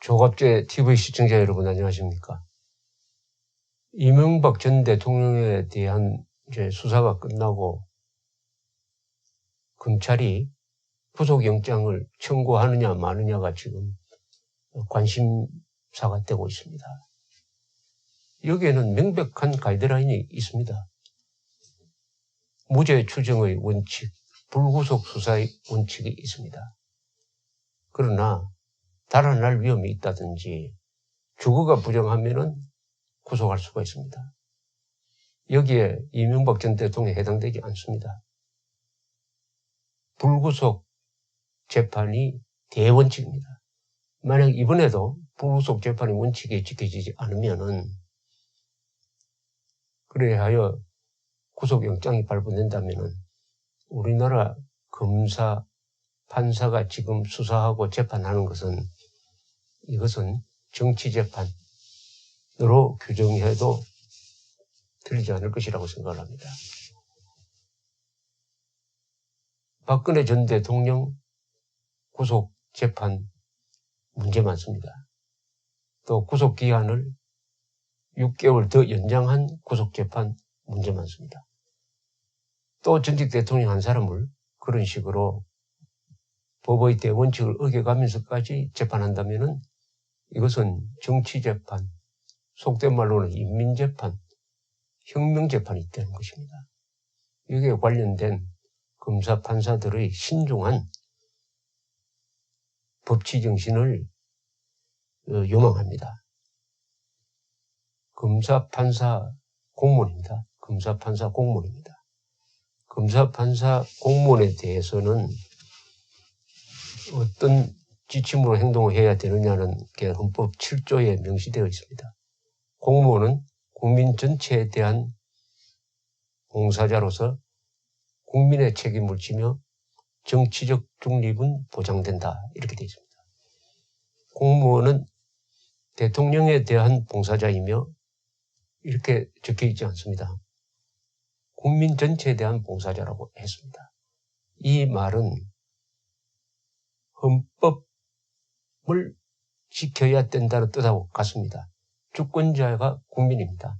조갑제 TV 시청자 여러분 안녕하십니까? 이명박 전 대통령에 대한 이제 수사가 끝나고 검찰이 구속영장을 청구하느냐 마느냐가 지금 관심사가 되고 있습니다. 여기에는 명백한 가이드라인이 있습니다. 무죄 추정의 원칙, 불구속 수사의 원칙이 있습니다. 그러나 달아날 위험이 있다든지 주거가 부정하면은 구속할 수가 있습니다. 여기에 이명박 전 대통령이 해당되지 않습니다. 불구속 재판이 대원칙입니다. 만약 이번에도 불구속 재판의 원칙이 지켜지지 않으면은 그래하여 구속영장이 발부된다면은 우리나라 검사, 판사가 지금 수사하고 재판하는 것은 이것은 정치재판으로 규정해도 틀리지 않을 것이라고 생각을 합니다. 박근혜 전 대통령 구속재판 문제 많습니다. 또 구속기한을 6개월 더 연장한 구속재판 문제 많습니다. 또 전직 대통령 한 사람을 그런 식으로 법의 대원칙을 어겨가면서까지 재판한다면은 이것은 정치재판, 속된 말로는 인민재판, 혁명재판이 되는 것입니다. 여기에 관련된 검사, 판사들의 신중한 법치 정신을 요망합니다. 검사, 판사 공무원입니다. 검사, 판사 공무원입니다. 검사, 판사 공무원에 대해서는 어떤 지침으로 행동을 해야 되느냐는 게 헌법 7조에 명시되어 있습니다. 공무원은 국민 전체에 대한 봉사자로서 국민의 책임을 지며 정치적 중립은 보장된다. 이렇게 되어 있습니다. 공무원은 대통령에 대한 봉사자이며 이렇게 적혀 있지 않습니다. 국민 전체에 대한 봉사자라고 했습니다. 이 말은 헌법을 지켜야 된다는 뜻하고 같습니다. 주권자가 국민입니다.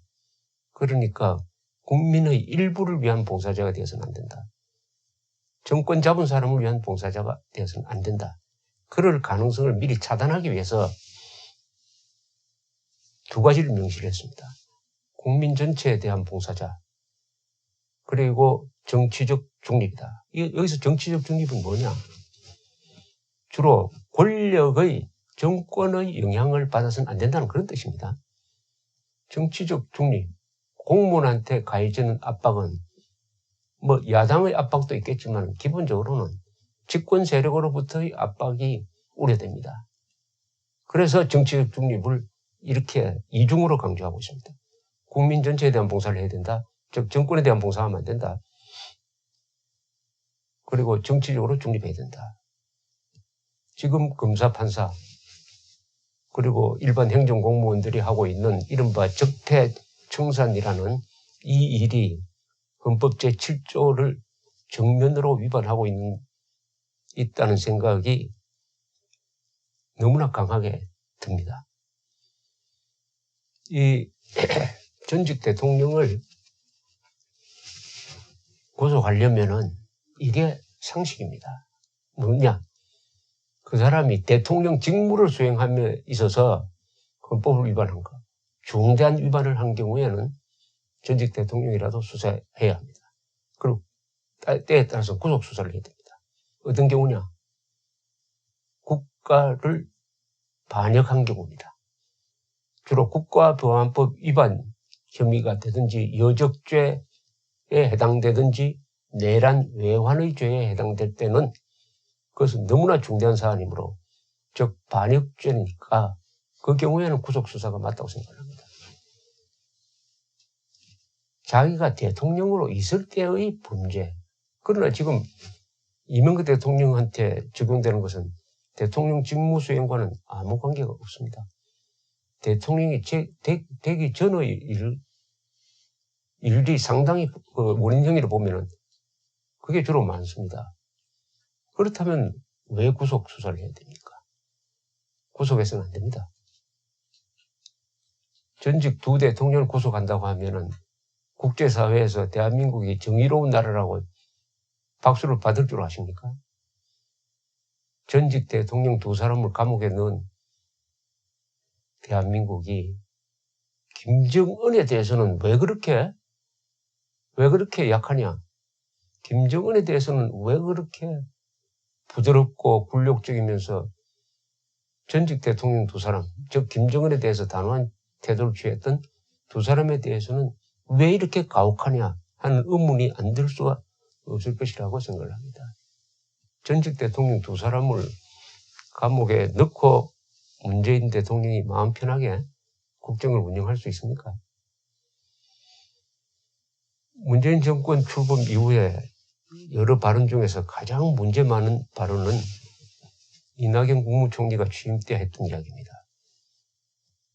그러니까 국민의 일부를 위한 봉사자가 되어서는 안 된다. 정권 잡은 사람을 위한 봉사자가 되어서는 안 된다. 그럴 가능성을 미리 차단하기 위해서 두 가지를 명시를 했습니다. 국민 전체에 대한 봉사자, 그리고 정치적 중립이다. 여기서 정치적 중립은 뭐냐? 주로 권력의, 정권의 영향을 받아서는 안 된다는 그런 뜻입니다. 정치적 중립, 공무원한테 가해지는 압박은 뭐 야당의 압박도 있겠지만 기본적으로는 집권 세력으로부터의 압박이 우려됩니다. 그래서 정치적 중립을 이렇게 이중으로 강조하고 있습니다. 국민 전체에 대한 봉사를 해야 된다. 즉 정권에 대한 봉사하면 안 된다. 그리고 정치적으로 중립해야 된다. 지금 검사, 판사 그리고 일반 행정공무원들이 하고 있는 이른바 적폐청산이라는 이 일이 헌법 제7조를 정면으로 위반하고 있다는 생각이 너무나 강하게 듭니다. 이 전직 대통령을 구속하려면은 이게 상식입니다. 뭐냐? 그 사람이 대통령 직무를 수행함에 있어서 헌법을 위반한 것, 중대한 위반을 한 경우에는 전직 대통령이라도 수사해야 합니다. 그리고 때에 따라서 구속 수사를 해야 됩니다. 어떤 경우냐? 국가를 반역한 경우입니다. 주로 국가보안법 위반 혐의가 되든지 여적죄에 해당되든지 내란 외환의 죄에 해당될 때는 그것은 너무나 중대한 사안이므로 즉 반역죄니까 그 경우에는 구속수사가 맞다고 생각합니다. 자기가 대통령으로 있을 때의 범죄, 그러나 지금 이명박 대통령한테 적용되는 것은 대통령 직무 수행과는 아무 관계가 없습니다. 대통령이 되기 전의 일이 상당히 원인형이라 보면은 그게 주로 많습니다. 그렇다면 왜 구속 수사를 해야 됩니까? 구속해서는 안 됩니다. 전직 두 대통령을 구속한다고 하면은 국제사회에서 대한민국이 정의로운 나라라고 박수를 받을 줄 아십니까? 전직 대통령 두 사람을 감옥에 넣은 대한민국이 김정은에 대해서는 왜 그렇게 약하냐? 김정은에 대해서는 왜 그렇게 부드럽고 굴욕적이면서 전직 대통령 두 사람, 즉 김정은에 대해서 단호한 태도를 취했던 두 사람에 대해서는 왜 이렇게 가혹하냐 하는 의문이 안 들 수가 없을 것이라고 생각을 합니다. 전직 대통령 두 사람을 감옥에 넣고 문재인 대통령이 마음 편하게 국정을 운영할 수 있습니까? 문재인 정권 출범 이후에 여러 발언 중에서 가장 문제 많은 발언은 이낙연 국무총리가 취임 때 했던 이야기입니다.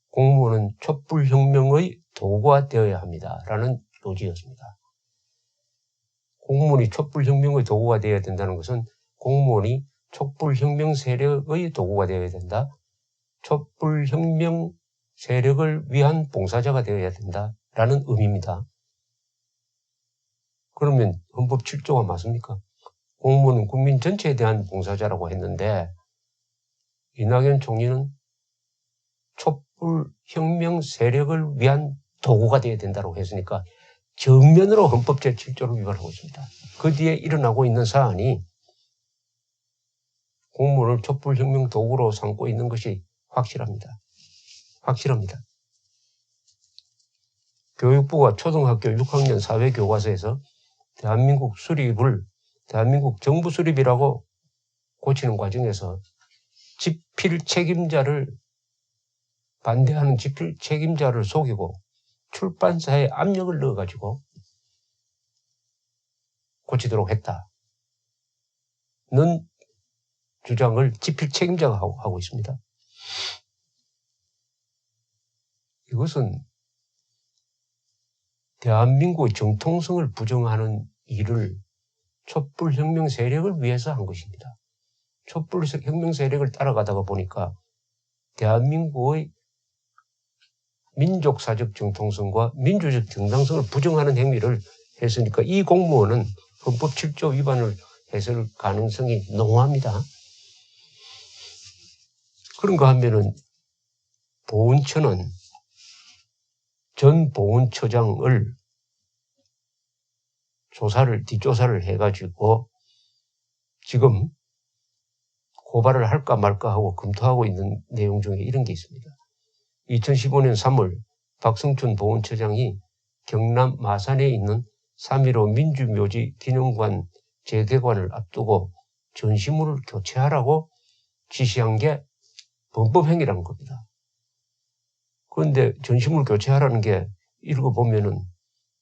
공무원은 촛불혁명의 도구가 되어야 합니다. 라는 요지였습니다. 공무원이 촛불혁명의 도구가 되어야 된다는 것은 공무원이 촛불혁명 세력의 도구가 되어야 된다. 촛불혁명 세력을 위한 봉사자가 되어야 된다라는 의미입니다. 그러면 헌법 7조가 맞습니까? 공무원은 국민 전체에 대한 봉사자라고 했는데 이낙연 총리는 촛불혁명 세력을 위한 도구가 되어야 된다고 했으니까 정면으로 헌법 제7조를 위반하고 있습니다. 그 뒤에 일어나고 있는 사안이 공무원을 촛불혁명 도구로 삼고 있는 것이 확실합니다. 교육부가 초등학교 6학년 사회교과서에서 대한민국 수립을 대한민국 정부 수립이라고 고치는 과정에서 집필 책임자를 반대하는 집필 책임자를 속이고 출판사에 압력을 넣어가지고 고치도록 했다는 주장을 집필 책임자가 하고 있습니다. 이것은 대한민국의 정통성을 부정하는 일을 촛불혁명 세력을 위해서 한 것입니다. 촛불혁명 세력을 따라가다가 보니까 대한민국의 민족사적 정통성과 민주적 정당성을 부정하는 행위를 했으니까 이 공무원은 헌법 7조 위반을 했을 가능성이 농후합니다. 그런가 하면은 보훈처는 전 보훈처장을 뒷조사를 해가지고 지금 고발을 할까 말까 하고 검토하고 있는 내용 중에 이런 게 있습니다. 2015년 3월 박성춘 보훈처장이 경남 마산에 있는 3.15 민주묘지 기념관 재개관을 앞두고 전시물을 교체하라고 지시한 게 범법행위라는 겁니다. 그런데 전시물 교체하라는 게 읽어보면은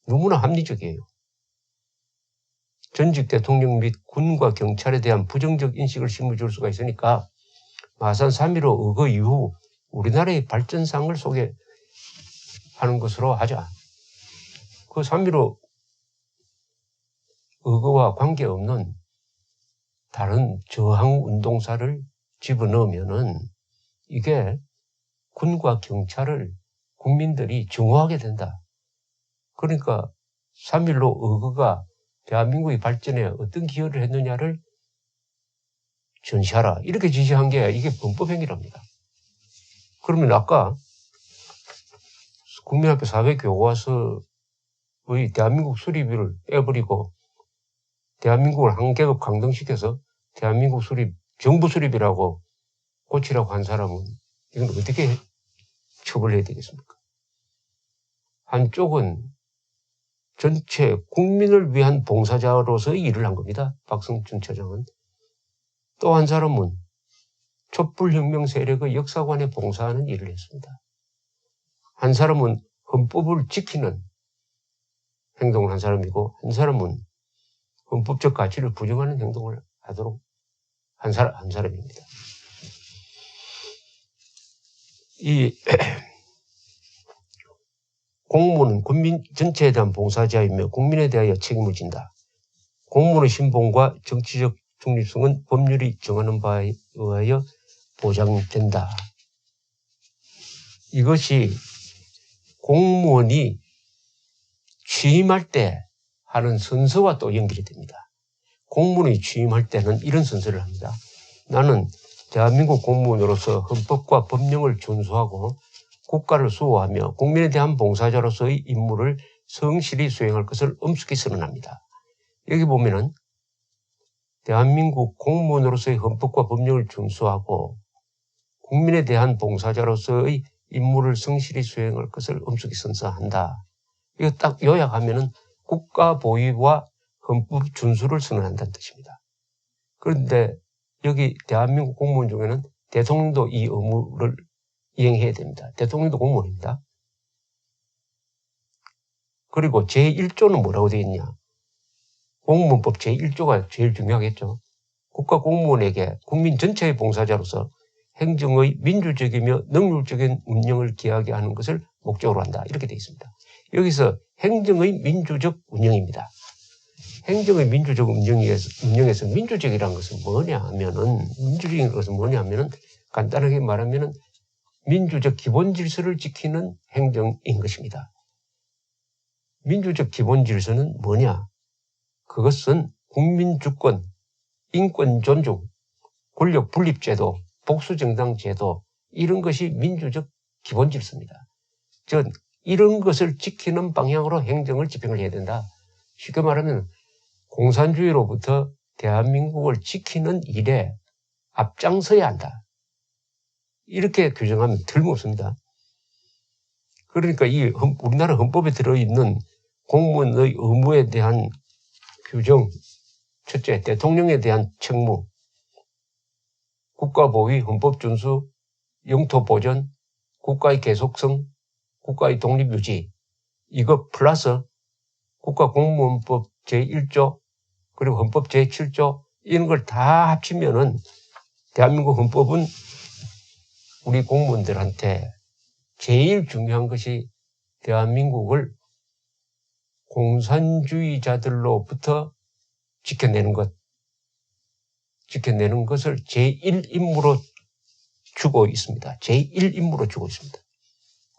너무나 합리적이에요. 전직 대통령 및 군과 경찰에 대한 부정적 인식을 심어줄 수가 있으니까 마산 3.15 의거 이후 우리나라의 발전상을 소개하는 것으로 하자. 그 3.15 의거와 관계없는 다른 저항운동사를 집어넣으면은 이게 군과 경찰을 국민들이 증오하게 된다. 그러니까 3.15 의거가 대한민국의 발전에 어떤 기여를 했느냐를 전시하라. 이렇게 지시한 게 이게 범법행위랍니다. 그러면 아까 국민학교 사회교과서의 대한민국 수립을 빼버리고 대한민국을 한 계급 강등시켜서 대한민국 수립, 정부 수립이라고 고치라고 한 사람은 이건 어떻게 처벌해야 되겠습니까? 한쪽은 전체 국민을 위한 봉사자로서의 일을 한 겁니다. 박성춘 처장은. 또 한 사람은 촛불혁명 세력의 역사관에 봉사하는 일을 했습니다. 한 사람은 헌법을 지키는 행동을 한 사람이고 한 사람은 헌법적 가치를 부정하는 행동을 하도록 한 사람입니다. 이 공무원은 국민 전체에 대한 봉사자이며 국민에 대하여 책임을 진다. 공무원의 신분과 정치적 중립성은 법률이 정하는 바에 의하여 보장된다. 이것이 공무원이 취임할 때 하는 순서와 또 연결이 됩니다. 공무원이 취임할 때는 이런 순서를 합니다. 나는 대한민국 공무원으로서 헌법과 법령을 준수하고 국가를 수호하며 국민에 대한 봉사자로서의 임무를 성실히 수행할 것을 엄숙히 선언합니다. 여기 보면은 대한민국 공무원으로서의 헌법과 법령을 준수하고 국민에 대한 봉사자로서의 임무를 성실히 수행할 것을 엄숙히 선서한다. 이거 딱 요약하면은 국가 보위와 헌법 준수를 선언한다는 뜻입니다. 그런데 여기 대한민국 공무원 중에는 대통령도 이 의무를 이행해야 됩니다. 대통령도 공무원입니다. 그리고 제1조는 뭐라고 되어 있냐? 공무원법 제1조가 제일 중요하겠죠. 국가 공무원에게 국민 전체의 봉사자로서 행정의 민주적이며 능률적인 운영을 기하게 하는 것을 목적으로 한다. 이렇게 되어 있습니다. 여기서 행정의 민주적 운영입니다. 행정의 민주적 운영에서 민주적이라는 것은 뭐냐 하면은, 민주적인 것은 뭐냐 하면은, 간단하게 말하면은, 민주적 기본 질서를 지키는 행정인 것입니다. 민주적 기본 질서는 뭐냐? 그것은 국민 주권, 인권 존중, 권력 분립 제도, 복수 정당 제도, 이런 것이 민주적 기본 질서입니다. 즉, 이런 것을 지키는 방향으로 행정을 집행을 해야 된다. 쉽게 말하면 공산주의로부터 대한민국을 지키는 일에 앞장서야 한다. 이렇게 규정하면 틀림없습니다. 그러니까 이 우리나라 헌법에 들어있는 공무원의 의무에 대한 규정, 첫째, 대통령에 대한 책무, 국가보위, 헌법준수, 영토보전, 국가의 계속성, 국가의 독립유지, 이거 플러스 국가공무원법 제1조, 그리고 헌법 제7조, 이런 걸 다 합치면은 대한민국 헌법은 우리 공무원들한테 제일 중요한 것이 대한민국을 공산주의자들로부터 지켜내는 것을 제1임무로 주고 있습니다. 제1임무로 주고 있습니다.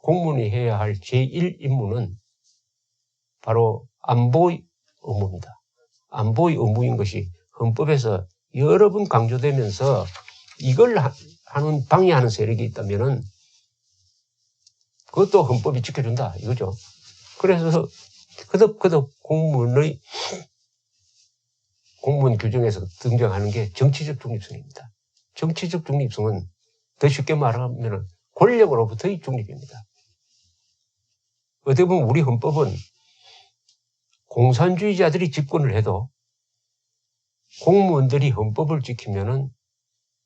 공무원이 해야 할 제1임무는 바로 안보의 의무입니다. 안보의 의무인 것이 헌법에서 여러 번 강조되면서 이걸 방해하는 세력이 있다면은 그것도 헌법이 지켜준다 이거죠. 그래서 그덕 공무원 규정에서 등장하는 게 정치적 중립성입니다. 정치적 중립성은 더 쉽게 말하면 권력으로부터의 중립입니다. 어떻게 보면 우리 헌법은 공산주의자들이 집권을 해도 공무원들이 헌법을 지키면은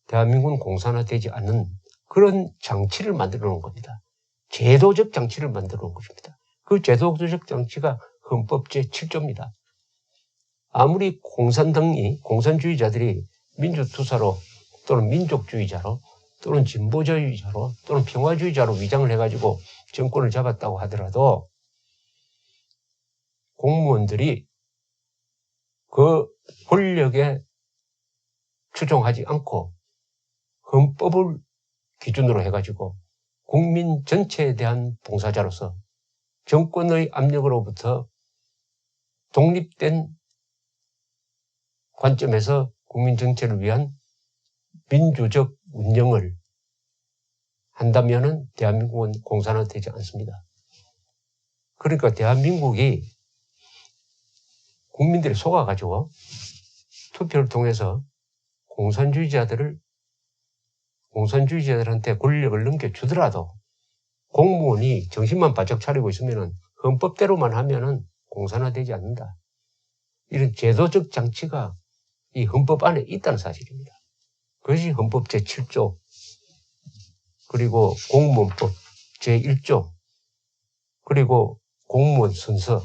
대한민국은 공산화되지 않는 그런 장치를 만들어 놓은 겁니다. 제도적 장치를 만들어 놓은 것입니다. 그 제도적 장치가 헌법 제7조입니다. 아무리 공산주의자들이 민주투사로 또는 민족주의자로 또는 진보주의자로 또는 평화주의자로 위장을 해가지고 정권을 잡았다고 하더라도 공무원들이 그 권력에 추종하지 않고 헌법을 기준으로 해가지고 국민 전체에 대한 봉사자로서 정권의 압력으로부터 독립된 관점에서 국민 전체를 위한 민주적 운영을 한다면은 대한민국은 공산화되지 않습니다. 그러니까 대한민국이 국민들이 속아가지고 투표를 통해서 공산주의자들한테 권력을 넘겨주더라도 공무원이 정신만 바짝 차리고 있으면은 헌법대로만 하면은 공산화되지 않는다. 이런 제도적 장치가 이 헌법 안에 있다는 사실입니다. 그것이 헌법 제7조, 그리고 공무원법 제1조, 그리고 공무원 순서.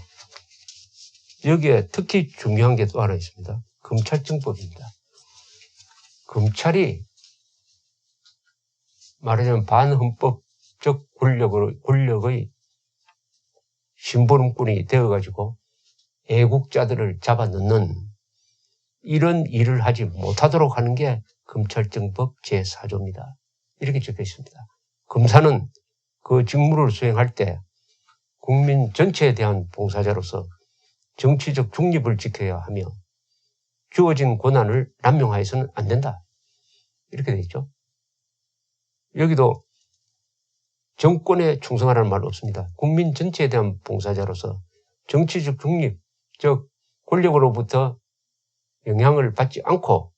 여기에 특히 중요한 게 또 하나 있습니다. 검찰청법입니다. 검찰이 말하자면 반헌법적 권력의 심부름꾼이 되어가지고 애국자들을 잡아넣는 이런 일을 하지 못하도록 하는 게 검찰청법 제4조입니다. 이렇게 적혀 있습니다. 검사는 그 직무를 수행할 때 국민 전체에 대한 봉사자로서 정치적 중립을 지켜야 하며 주어진 권한을 남용하여서는 안 된다. 이렇게 돼 있죠. 여기도 정권에 충성하라는 말 없습니다. 국민 전체에 대한 봉사자로서 정치적 중립, 즉 권력으로부터 영향을 받지 않고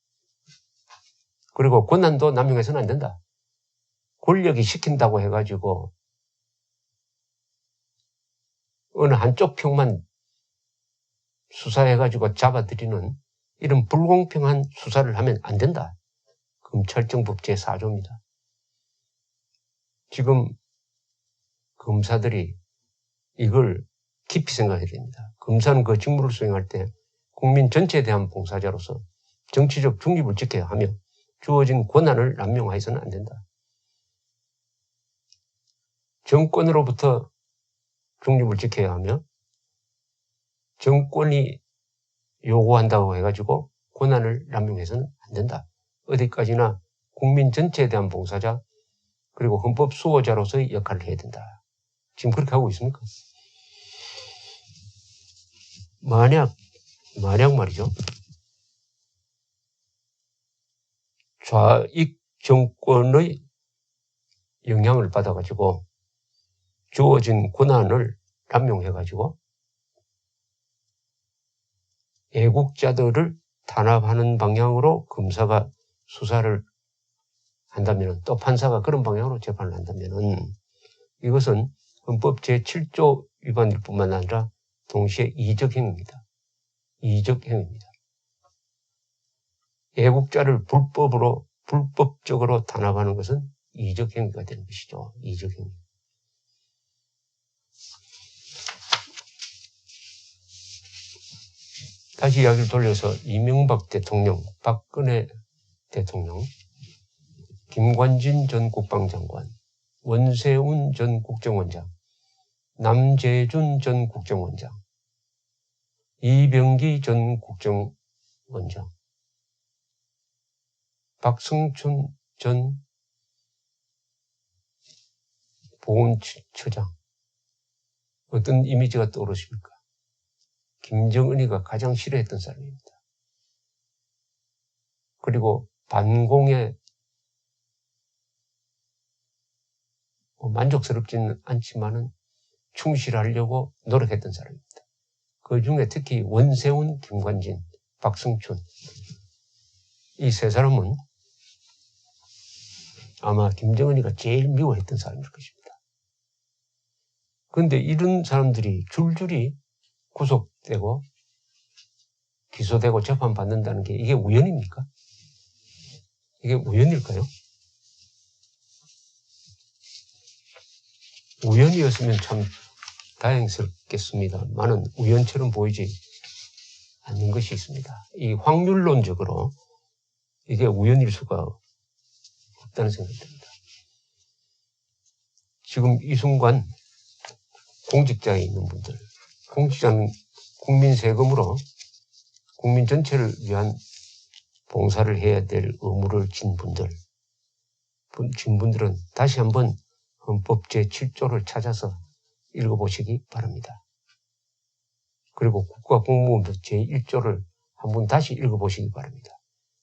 그리고 권한도 남용해서는 안 된다. 권력이 시킨다고 해가지고 어느 한쪽 편만 수사해가지고 잡아들이는 이런 불공평한 수사를 하면 안 된다. 검찰정법 제4조입니다. 지금 검사들이 이걸 깊이 생각해야 됩니다. 검사는 그 직무를 수행할 때 국민 전체에 대한 봉사자로서 정치적 중립을 지켜야 하며 주어진 권한을 남용해서는 안 된다. 정권으로부터 중립을 지켜야 하며 정권이 요구한다고 해가지고 권한을 남용해서는 안 된다. 어디까지나 국민 전체에 대한 봉사자 그리고 헌법 수호자로서의 역할을 해야 된다. 지금 그렇게 하고 있습니까? 만약 말이죠. 좌익 정권의 영향을 받아가지고 주어진 권한을 남용해가지고 애국자들을 탄압하는 방향으로 검사가 수사를 한다면 또 판사가 그런 방향으로 재판을 한다면 이것은 헌법 제7조 위반일 뿐만 아니라 동시에 이적행위입니다. 이적행위입니다. 애국자를 불법적으로 탄압하는 것은 이적행위가 되는 것이죠. 이적행위. 다시 이야기를 돌려서 이명박 대통령, 박근혜 대통령, 김관진 전 국방장관, 원세훈 전 국정원장, 남재준 전 국정원장, 이병기 전 국정원장, 박성춘 전 보훈처장. 어떤 이미지가 떠오르십니까? 김정은이가 가장 싫어했던 사람입니다. 그리고 반공에 만족스럽지는 않지만은 충실하려고 노력했던 사람입니다. 그 중에 특히 원세훈, 김관진, 박성춘 이 세 사람은 아마 김정은이가 제일 미워했던 사람일 것입니다. 그런데 이런 사람들이 줄줄이 구속되고 기소되고 재판받는다는 게 이게 우연입니까? 이게 우연일까요? 우연이었으면 참 다행스럽겠습니다만은 우연처럼 보이지 않는 것이 있습니다. 이 확률론적으로 이게 우연일 수가 없다는 생각이 듭니다. 지금 이 순간 공직자에 있는 분들, 공직자는 국민 세금으로 국민 전체를 위한 봉사를 해야 될 의무를 진 분들은 다시 한번 헌법 제7조를 찾아서 읽어보시기 바랍니다. 그리고 국가공무원법 제1조를 한번 다시 읽어보시기 바랍니다.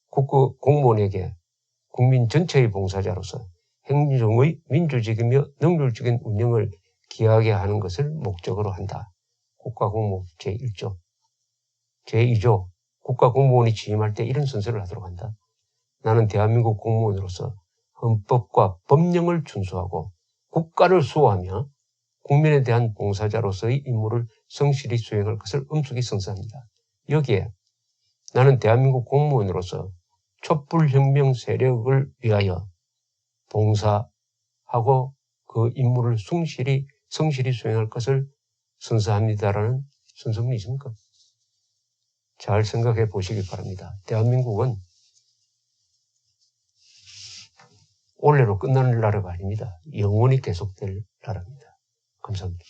국가공무원에게 국민 전체의 봉사자로서 행정의 민주적이며 능률적인 운영을 기하게 하는 것을 목적으로 한다. 국가공무원법 제1조. 제2조. 국가공무원이 취임할 때 이런 선서를 하도록 한다. 나는 대한민국 공무원으로서 헌법과 법령을 준수하고 국가를 수호하며 국민에 대한 봉사자로서의 임무를 성실히 수행할 것을 엄숙히 선서합니다. 여기에 나는 대한민국 공무원으로서 촛불혁명 세력을 위하여 봉사하고 그 임무를 성실히 수행할 것을 선서합니다라는 선서문이 있습니까? 잘 생각해 보시기 바랍니다. 대한민국은 올해로 끝나는 나라가 아닙니다. 영원히 계속될 나라입니다. 감사합니다.